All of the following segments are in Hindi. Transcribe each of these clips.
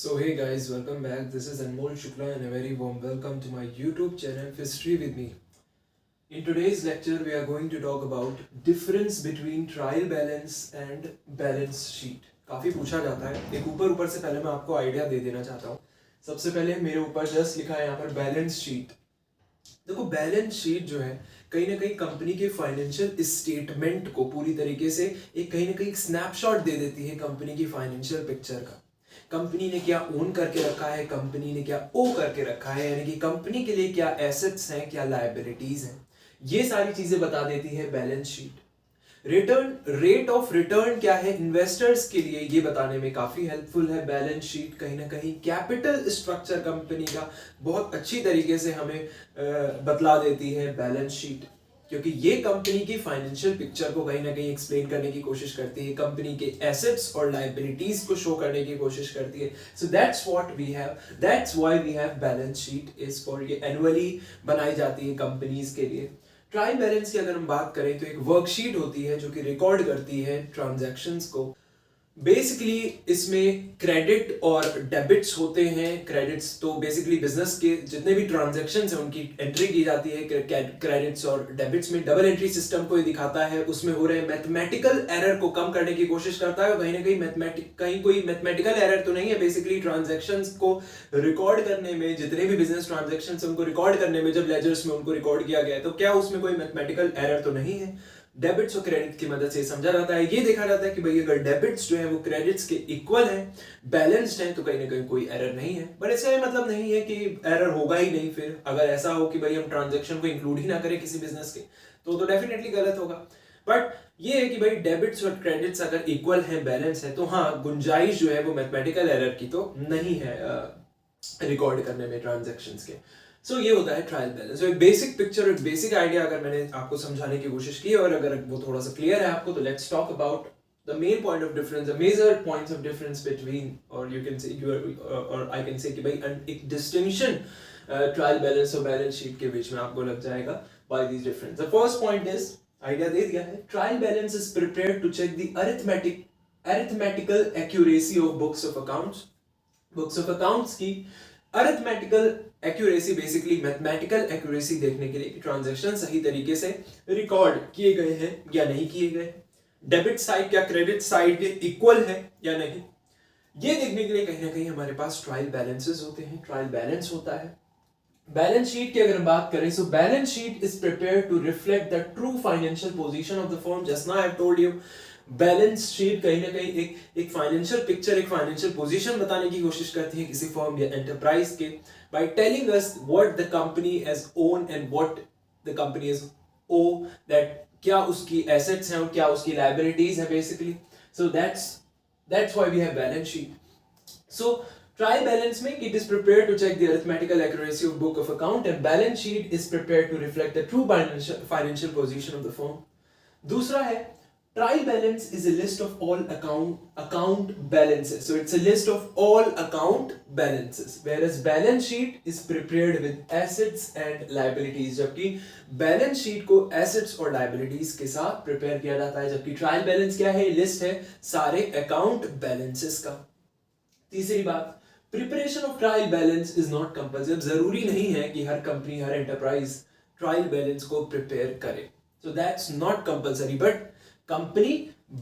So hey guys, welcome back. This is Anmol Shukla and a very warm welcome to my YouTube channel History with me. In today's lecture, we are going to talk about difference between trial balance and balance sheet. काफी पूछा जाता है. एक ऊपर से पहले मैं आपको आइडिया दे देना चाहता हूँ. सबसे पहले मेरे ऊपर जस्ट लिखा है यहाँ पर बैलेंस शीट. देखो बैलेंस शीट जो है कहीं ना कहीं कंपनी के फाइनेंशियल स्टेटमेंट को पूरी तरीके से एक कहीं ना कहीं स्नैपशॉट दे देती है कंपनी की फाइनेंशियल पिक्चर का. कंपनी ने क्या ओन करके रखा है, कंपनी ने क्या ओ करके रखा है, यानी कि कंपनी के लिए क्या एसेट्स हैं, क्या लायबिलिटीज हैं, ये सारी चीजें बता देती है balance sheet. Return rate of return क्या है इन्वेस्टर्स के लिए, ये बताने में काफी हेल्पफुल है बैलेंस शीट. कहीं ना कहीं कैपिटल स्ट्रक्चर कंपनी का बहुत अच्छी तरीके से हमें बतला देती है बैलेंस शीट, क्योंकि ये कंपनी की फाइनेंशियल पिक्चर को कहीं ना कहीं एक्सप्लेन करने की कोशिश करती है, कंपनी के एसेट्स और लायबिलिटीज को शो करने की कोशिश करती है. So that's what we have, that's why we have balance sheet is for. ये एनुअली बनाई जाती है कंपनीज के लिए. ट्रायल बैलेंस की अगर हम बात करें तो एक वर्कशीट होती है जो कि रिकॉर्ड करती है ट्रांजैक्शंस को. बेसिकली इसमें क्रेडिट और डेबिट्स होते हैं. क्रेडिट्स तो बेसिकली बिजनेस के जितने भी ट्रांजैक्शंस हैं उनकी एंट्री की जाती है क्रेडिट्स और डेबिट्स में. डबल एंट्री सिस्टम को ये दिखाता है, उसमें हो रहे मैथमेटिकल एरर को कम करने की कोशिश करता है. कहीं ना कहीं कोई मैथमेटिकल एरर तो नहीं है. बेसिकली ट्रांजैक्शंस को रिकॉर्ड करने में, जितने भी बिजनेस ट्रांजैक्शंस हैं उनको रिकॉर्ड करने में, जब लेजर्स में उनको रिकॉर्ड किया गया है तो क्या उसमें कोई मैथमेटिकल एरर तो नहीं है. डेबिट्स और क्रेडिट की मदद से समझा जाता है. ये देखा जाता है कि भाई अगर डेबिट्स जो है वो क्रेडिट्स के इक्वल हैं, बैलेंस्ड हैं, तो कहीं ना कहीं कोई एरर नहीं है. बट इसका ये मतलब नहीं है कि एरर होगा ही नहीं. फिर अगर ऐसा हो कि भाई हम ट्रांजैक्शन को इंक्लूड ही ना करें किसी बिजनेस के, तो डेफिनेटली गलत होगा. बट ये है कि भाई डेबिट्स और क्रेडिट्स अगर इक्वल है, बैलेंस है, तो हाँ गुंजाइश जो है वो मैथमेटिकल एरर की तो नहीं है रिकॉर्ड करने में ट्रांजैक्शंस के. सो ये होता है ट्रायल बैलेंस. एक बेसिक पिक्चर, एक बेसिक आइडिया अगर मैंने आपको समझाने की कोशिश की और अगर वो थोड़ा सा क्लियर है आपको, तो let's talk about the main point of difference, the major points of difference between, or you can say or I can say कि भाई एक distinction ट्रायल बैलेंस और बैलेंस शीट के बीच में आपको लग जाएगा by these difference. The first point is, idea दे दिया है, trial balance is prepared to check the arithmetical accuracy of books of accounts. Books of accounts की arithmetical accuracy, basically mathematical accuracy देखने के लिए ट्रांजैक्शन सही तरीके से रिकॉर्ड किए गए हैं या नहीं किए गए, डेबिट साइड क्या क्रेडिट साइड के इक्वल है या नहीं, ये देखने के लिए कहीं ना कहीं हमारे पास ट्रायल बैलेंसेस होते हैं, ट्रायल बैलेंस होता है. बैलेंस शीट की अगर हम बात करें, so balance sheet is prepared to reflect the true financial position of the firm. Just now I have told you, balance sheet कहीं ना कहीं एक फाइनेंशियल पिक्चर, एक फाइनेंशियल पोजीशन बताने की कोशिश करती है किसी फर्म या एंटरप्राइज के, by telling us what the company has own and what the company has owe, that क्या उसकी एसेट्स हैं और क्या उसकी लायबिलिटीज हैं basically. So that's why we have balance sheet. So trial balance में it is prepared to check the arithmetical accuracy of book of account, and balance sheet is prepared to reflect the true financial position of the firm. दूसरा है trial balance is a list of all account balances. So it's a list of all account balances, whereas balance sheet is prepared with assets and liabilities. जबकि balance sheet को assets और liabilities के साथ prepare किया जाता है, जबकि trial balance क्या है, list है सारे account balances का. तीसरी बात, preparation of trial balance is not compulsory. जरूरी नहीं है कि हर कंपनी, हर एंटरप्राइज ट्रायल बैलेंस को प्रिपेयर करे. So that's not compulsory, but company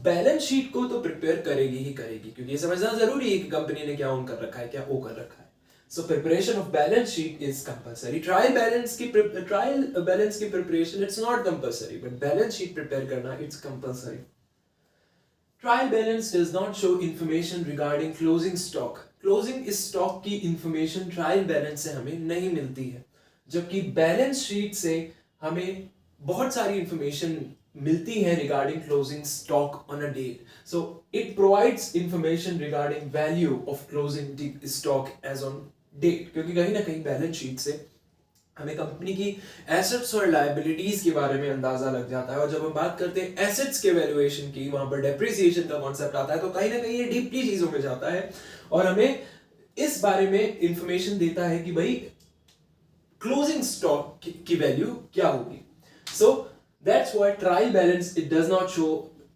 balance sheet को तो प्रिपेयर करेगी ही करेगी, क्योंकि ये समझना जरूरी है कि कंपनी ने क्या ओन कर रखा है, क्या ओ कर रखा है. So preparation of balance sheet is compulsory. Trial balance की preparation it's not compulsory, but balance sheet prepare करना it's compulsory. Trial balance does not show information regarding closing stock. Closing stock की इंफॉर्मेशन ट्रायल बैलेंस से हमें नहीं मिलती है, जबकि बैलेंस शीट से हमें बहुत सारी इंफॉर्मेशन मिलती है regarding closing stock on a date. So it provides information regarding value of closing stock as on date, क्योंकि कहीं ना कहीं बैलेंस शीट से हमें कंपनी की एसेट्स और लायबिलिटीज के बारे में अंदाजा लग जाता है. और जब हम बात करते हैं एसेट्स के वैल्यूएशन की, वहां पर डेप्रिसिएशन का कॉन्सेप्ट आता है, तो कहीं ना कहीं ये डीपली चीजों में जाता है और हमें इस बारे में इंफॉर्मेशन देता है कि भाई क्लोजिंग स्टॉक की वैल्यू क्या होगी. सो that's why trial balance it does not show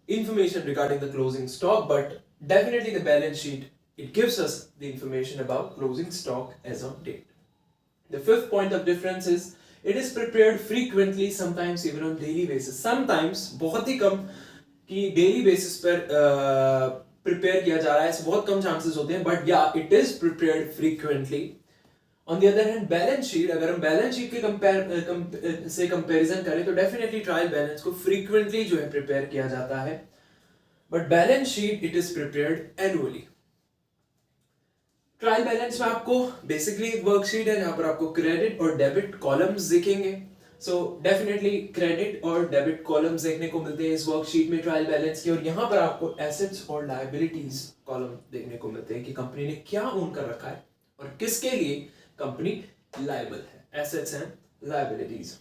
information regarding the closing stock, but definitely the balance sheet it gives us the information about closing stock as on date. The fifth point of difference is it is prepared frequently, sometimes even on daily basis. Sometimes बहुत ही कम कि डेली बेसिस पर प्रिपेयर किया जा रहा है, ऐसे बहुत कम चांसेस होते हैं, बट या it is prepared frequently. On the other hand balance sheet, अगर हम बैलेंस शीट के से कंपैरिजन करें तो डेफिनेटली ट्रायल बैलेंस को फ्रीक्वेंटली जो है प्रिपेयर किया जाता है, but balance sheet it is prepared annually. Trial balance में आपको बेसिकली एक वर्कशीट है जहां पर आपको क्रेडिट और डेबिट कॉलम्स दिखेंगे. सो डेफिनेटली क्रेडिट और डेबिट कॉलम्स देखने को मिलते हैं इस वर्कशीट में ट्रायल बैलेंस के, और यहाँ पर आपको एसेट्स और लायबिलिटीज कॉलम देखने को मिलते हैं कि कंपनी ने क्या ओन कर रखा है और किसके लिए कंपनी लायबल है, एसेट्स एंड लायबिलिटीज.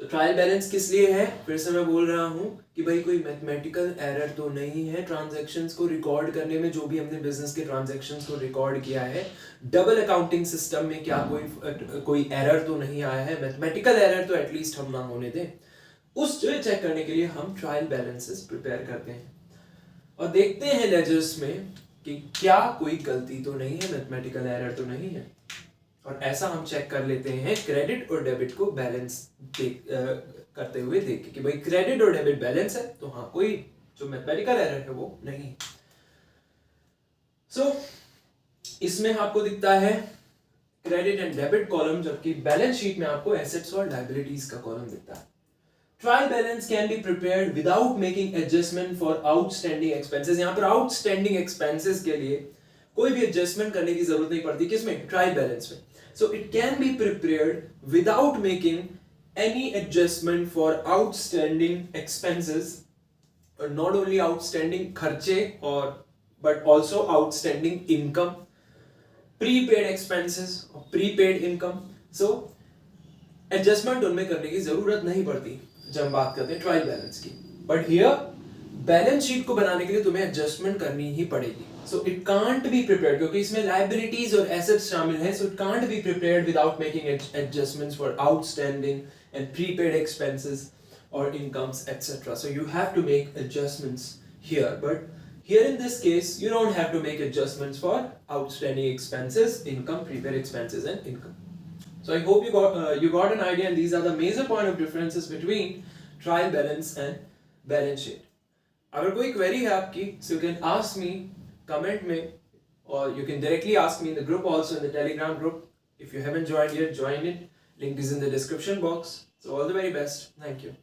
तो ट्रायल बैलेंस किस लिए है, फिर से मैं बोल रहा हूं कि भाई कोई मैथमेटिकल एरर तो नहीं है ट्रांजैक्शंस को रिकॉर्ड करने में. जो भी हमने बिजनेस के ट्रांजैक्शंस को रिकॉर्ड किया है, डबल अकाउंटिंग सिस्टम में क्या कोई एरर तो नहीं आया है, मैथमेटिकल एरर तो एटलीस्ट हम ना होने दें. उस चेक करने के लिए हम ट्रायल बैलेंसेस प्रिपेयर करते हैं और देखते हैं लेजर्स में कि क्या कोई गलती तो नहीं है, मैथमेटिकल एरर तो नहीं है. और ऐसा हम चेक कर लेते हैं क्रेडिट और डेबिट को बैलेंस करते हुए देख के कि भाई क्रेडिट और डेबिट बैलेंस है तो हाँ कोई जो मैथमेटिकल एरर है वो नहीं. सो इसमें आपको दिखता है क्रेडिट एंड डेबिट कॉलम, जबकि बैलेंस शीट में आपको एसेट्स और लायबिलिटीज का कॉलम दिखता है. Trial balance can be prepared without making adjustment for outstanding expenses. यहाँ पर आउटस्टैंडिंग एक्सपेंसेस के लिए कोई भी एडजस्टमेंट करने की जरूरत नहीं पड़ती. किसमें, ट्रायल बैलेंस में. So it can be prepared without making any adjustment for outstanding expenses, और नॉट ओनली आउटस्टैंडिंग खर्चे और but also outstanding income, prepaid expenses और प्रीपेड इनकम. सो एडजस्टमेंट उनमें करने की जरूरत नहीं पड़ती जब हम बात करते हैं ट्रायल बैलेंस की. बट हियर बैलेंस शीट को बनाने के लिए तुम्हें एडजस्टमेंट करनी ही पड़ेगी. So it can't be prepared, क्योंकि इसमें लायबिलिटीज और एसेट्स शामिल हैं. So it can't be prepared without making adjustments for outstanding and prepaid expenses और incomes etcetera. So you have to make adjustments here, but here in this case you don't have to make adjustments for outstanding expenses, income, prepaid expenses and income. So I hope you got an idea, and these are the major point of differences between trial balance and balance sheet. अगर कोई query है आपकी, so you can ask me comment में, or you can directly ask me in the group also, in the Telegram group. If you haven't joined yet, join it. Link is in the description box. So all the very best. Thank you.